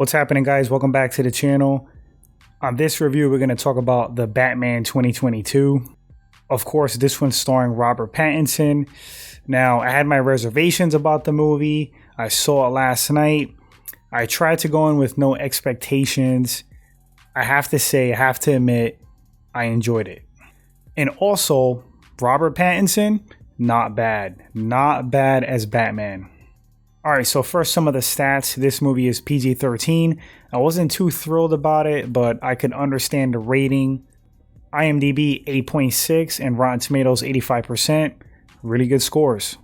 What's happening, guys? Welcome back to the channel. On this review, we're going to talk about the Batman 2022. Of course, this one's starring Robert Pattinson. Now, I had my reservations about the movie. I saw it last night. I tried to go in with no expectations. I have to admit, I enjoyed it. And also, Robert Pattinson, not bad. Not bad as Batman. Alright, so first, some of the stats. This movie is PG-13. I wasn't too thrilled about it, but I could understand the rating. IMDb 8.6 and Rotten Tomatoes 85%. Really good scores.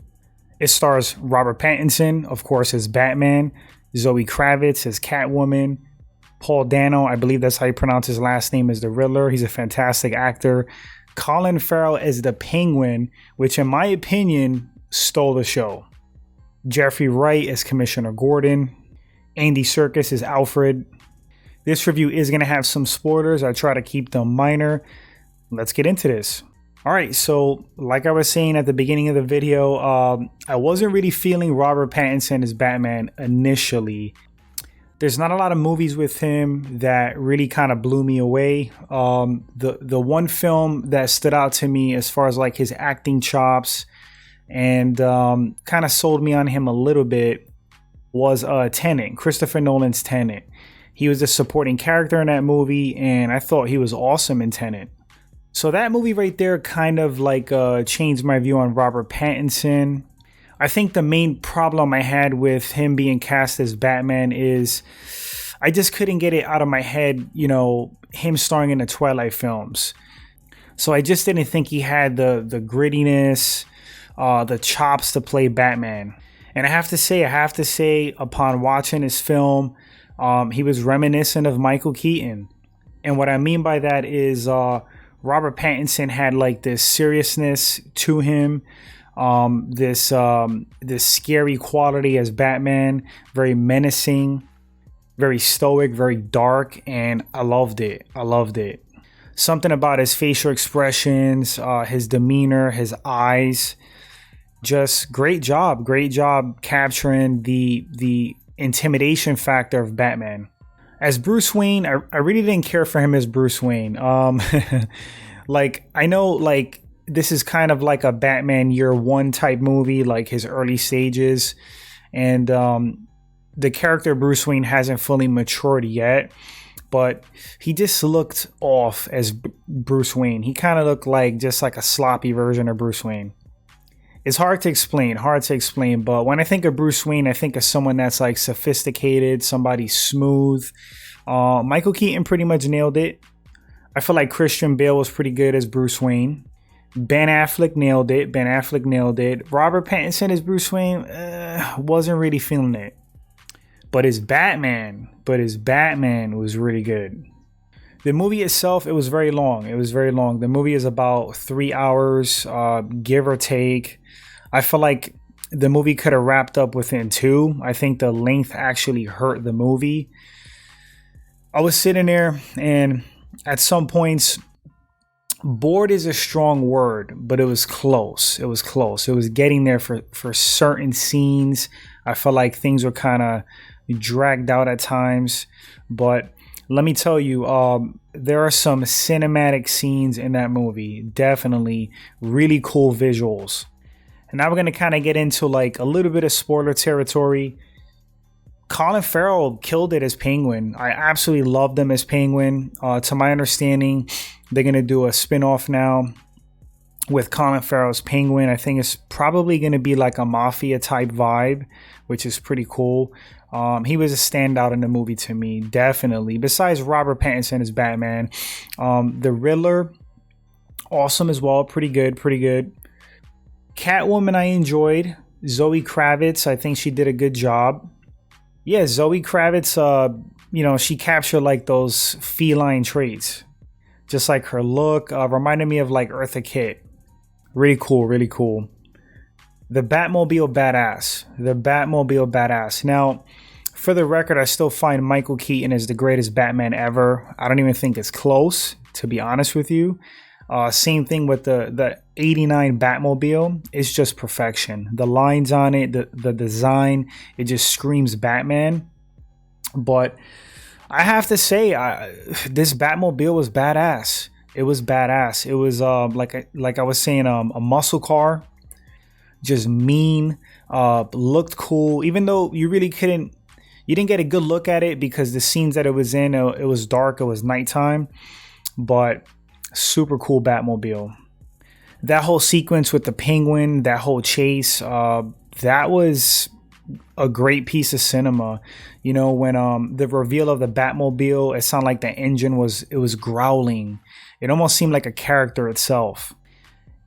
It stars Robert Pattinson, of course, as Batman. Zoe Kravitz as Catwoman. Paul Dano, I believe that's how you pronounce his last name, as the Riddler. He's a fantastic actor. Colin Farrell as the Penguin, which in my opinion stole the show. Jeffrey Wright as Commissioner Gordon. Andy Serkis as Alfred. This review is going to have some spoilers. I try to keep them minor. Let's get into this. Alright, so like I was saying at the beginning of the video, I wasn't really feeling Robert Pattinson as Batman initially. There's not a lot of movies with him that really kind of blew me away. The one film that stood out to me as far as like his acting chops and kind of sold me on him a little bit was Tenet, Christopher Nolan's Tenet. He was a supporting character in that movie, and I thought he was awesome in Tenet. So that movie right there kind of like changed my view on Robert Pattinson. I think the main problem I had with him being cast as Batman is I just couldn't get it out of my head, you know, him starring in the Twilight films. So I just didn't think he had the grittiness, the chops to play Batman. And I have to say, upon watching his film, he was reminiscent of Michael Keaton. And what I mean by that is Robert Pattinson had like this seriousness to him, this scary quality as Batman, very menacing, very stoic, very dark, and I loved it. Something about his facial expressions, his demeanor, his eyes. Just great job capturing the intimidation factor of Batman. As Bruce Wayne, I really didn't care for him as Bruce Wayne. Like, I know like this is kind of like a Batman year one type movie, like his early stages, and the character Bruce Wayne hasn't fully matured yet, but he just looked off as Bruce Wayne. He kind of looked like just like a sloppy version of Bruce Wayne. It's hard to explain, but when I think of Bruce Wayne, I think of someone that's like sophisticated, somebody smooth. Michael Keaton pretty much nailed it. I feel like Christian Bale was pretty good as Bruce Wayne. Ben Affleck nailed it. Robert Pattinson as Bruce Wayne, wasn't really feeling it. But his Batman was really good. The movie itself, it was very long. The movie is about 3 hours, give or take. I feel like the movie could have wrapped up within 2. I think the length actually hurt the movie. I was sitting there, and at some points, bored is a strong word, but it was close. It was getting there for certain scenes. I felt like things were kind of dragged out at times, but let me tell you, there are some cinematic scenes in that movie. Definitely really cool visuals. And now we're going to kind of get into like a little bit of spoiler territory. Colin Farrell killed it as Penguin. I absolutely loved him as Penguin. To my understanding, they're going to do a spin-off now with Colin Farrell's Penguin. I think it's probably going to be like a mafia type vibe, which is pretty cool. He was a standout in the movie to me, definitely. Besides Robert Pattinson as Batman, the Riddler, awesome as well. Pretty good. Catwoman, I enjoyed. Zoe Kravitz, I think she did a good job. Yeah, Zoe Kravitz, you know, she captured like those feline traits. Just like her look, reminded me of like Eartha Kitt. Really cool. The Batmobile badass. Now, for the record, I still find Michael Keaton as the greatest Batman ever. I don't even think it's close, to be honest with you. Same thing with the 89 Batmobile. It's just perfection. The lines on it, the design, it just screams Batman. But I have to say, this Batmobile was badass. It was badass. It was like I was saying, a muscle car, just mean, looked cool. Even though you didn't get a good look at it because the scenes that it was in, it was dark, it was nighttime. But super cool Batmobile. That whole sequence with the penguin, that whole chase, that was a great piece of cinema. You know, when the reveal of the Batmobile, it sounded like the engine was growling. It almost seemed like a character itself.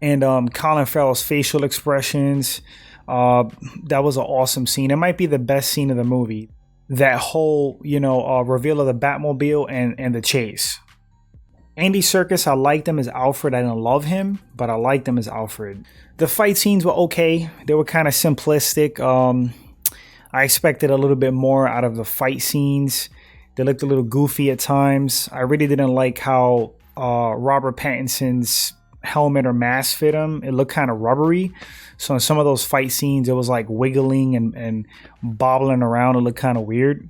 And Colin Farrell's facial expressions, that was an awesome scene. It might be the best scene of the movie. That whole, reveal of the Batmobile and the chase. Andy Serkis, I liked him as Alfred. I didn't love him, but I liked him as Alfred. The fight scenes were okay. They were kind of simplistic. I expected a little bit more out of the fight scenes. They looked a little goofy at times. I really didn't like how Robert Pattinson's helmet or mask fit him. It looked kind of rubbery. So in some of those fight scenes, it was like wiggling and bobbling around. It looked kind of weird.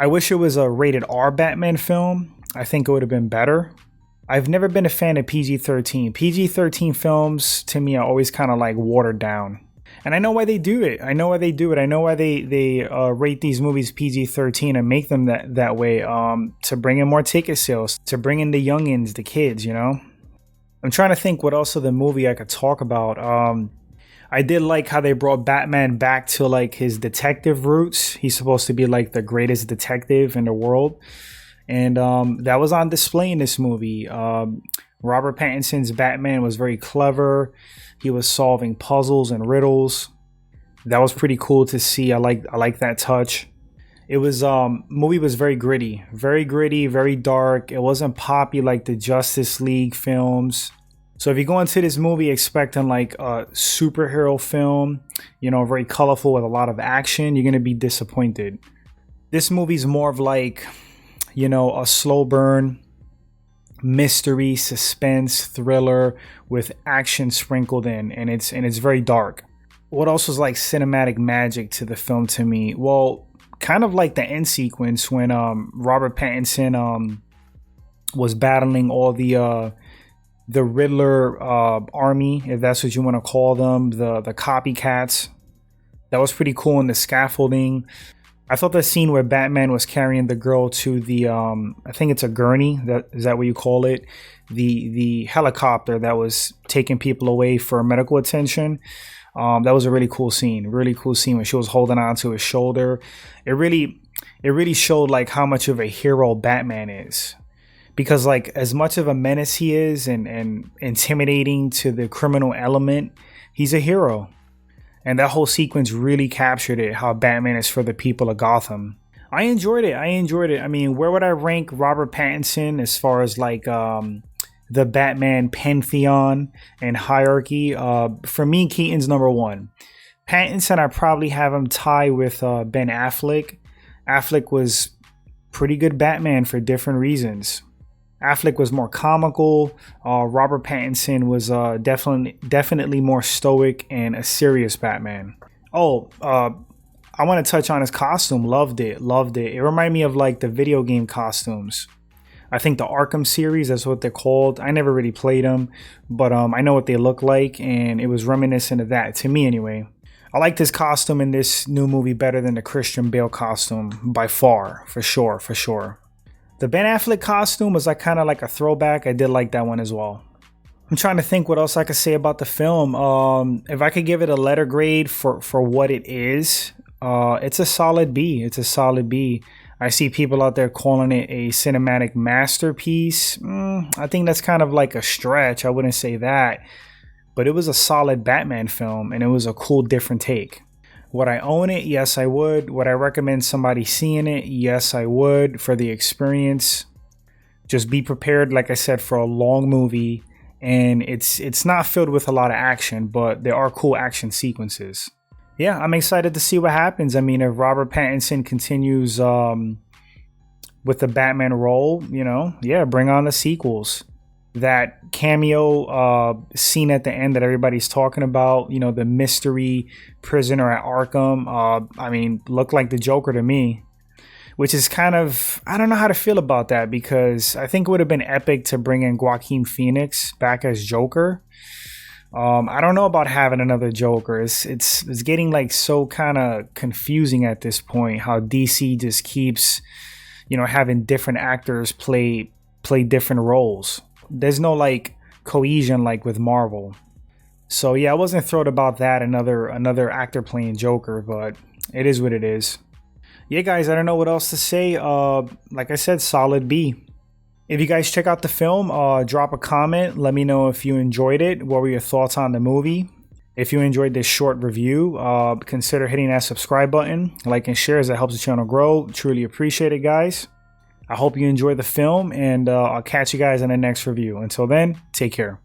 I wish it was a rated R Batman film. I think it would have been better. I've never been a fan of PG-13. PG-13 films, to me, are always kind of like watered down. And I know why they do it. I know why they rate these movies PG-13 and make them that way, to bring in more ticket sales, to bring in the youngins, the kids, you know? I'm trying to think what else of the movie I could talk about. I did like how they brought Batman back to like his detective roots. He's supposed to be like the greatest detective in the world. And that was on display in this movie. Robert Pattinson's Batman was very clever. He was solving puzzles and riddles. That was pretty cool to see. I like that touch. It was movie was very gritty, very dark. It wasn't poppy like the Justice League films. So if you go into this movie expecting like a superhero film, very colorful with a lot of action, you're gonna be disappointed. This movie's more of like, a slow burn, mystery, suspense, thriller with action sprinkled in, and it's very dark. What else was like cinematic magic to the film to me? Well, kind of like the end sequence when Robert Pattinson was battling all the Riddler army, if that's what you want to call them, the copycats. That was pretty cool in the scaffolding. I thought the scene where Batman was carrying the girl to the, I think it's a gurney, is that what you call it? The helicopter that was taking people away for medical attention. That was a really cool scene when she was holding on to his shoulder. It really showed like how much of a hero Batman is. Because like as much of a menace he is and intimidating to the criminal element, he's a hero. And that whole sequence really captured it, how Batman is for the people of Gotham. I enjoyed it. I mean, where would I rank Robert Pattinson as far as like the Batman pantheon and hierarchy? For me, Keaton's number one. Pattinson, I probably have him tied with Ben Affleck. Affleck was pretty good Batman for different reasons. Affleck was more comical. Robert Pattinson was definitely more stoic and a serious Batman. I want to touch on his costume. Loved it. It reminded me of like the video game costumes. I think the Arkham series, that's what they're called. I never really played them, but I know what they look like, and it was reminiscent of that, to me anyway. I liked his costume in this new movie better than the Christian Bale costume, by far, for sure. The Ben Affleck costume was like kind of like a throwback. I did like that one as well. I'm trying to think what else I could say about the film. If I could give it a letter grade for what it is, it's a solid B. I see people out there calling it a cinematic masterpiece. I think that's kind of like a stretch. I wouldn't say that. But it was a solid Batman film, and it was a cool, different take. Would I own it? Yes, I would. Would I recommend somebody seeing it? Yes, I would, for the experience. Just be prepared, like I said, for a long movie. And it's not filled with a lot of action, but there are cool action sequences. Yeah, I'm excited to see what happens. I mean, if Robert Pattinson continues with the Batman role, bring on the sequels. That cameo scene at the end that everybody's talking about, the mystery prisoner at Arkham, looked like the Joker to me. which is kind of, I don't know how to feel about that, because I think it would have been epic to bring in Joaquin Phoenix back as Joker. I don't know about having another Joker. It's getting like so kind of confusing at this point, how DC just keeps, you know, having different actors play different roles. There's no like cohesion like with Marvel. So yeah, I wasn't thrilled about that, another actor playing Joker, but it is what it is. Yeah, guys, I don't know what else to say. Like I said, solid B. If you guys check out the film, drop a comment. Let me know if you enjoyed it. What were your thoughts on the movie? If you enjoyed this short review, consider hitting that subscribe button. Like and share, as that helps the channel grow. Truly appreciate it, guys. I hope you enjoy the film, and I'll catch you guys in the next review. Until then, take care.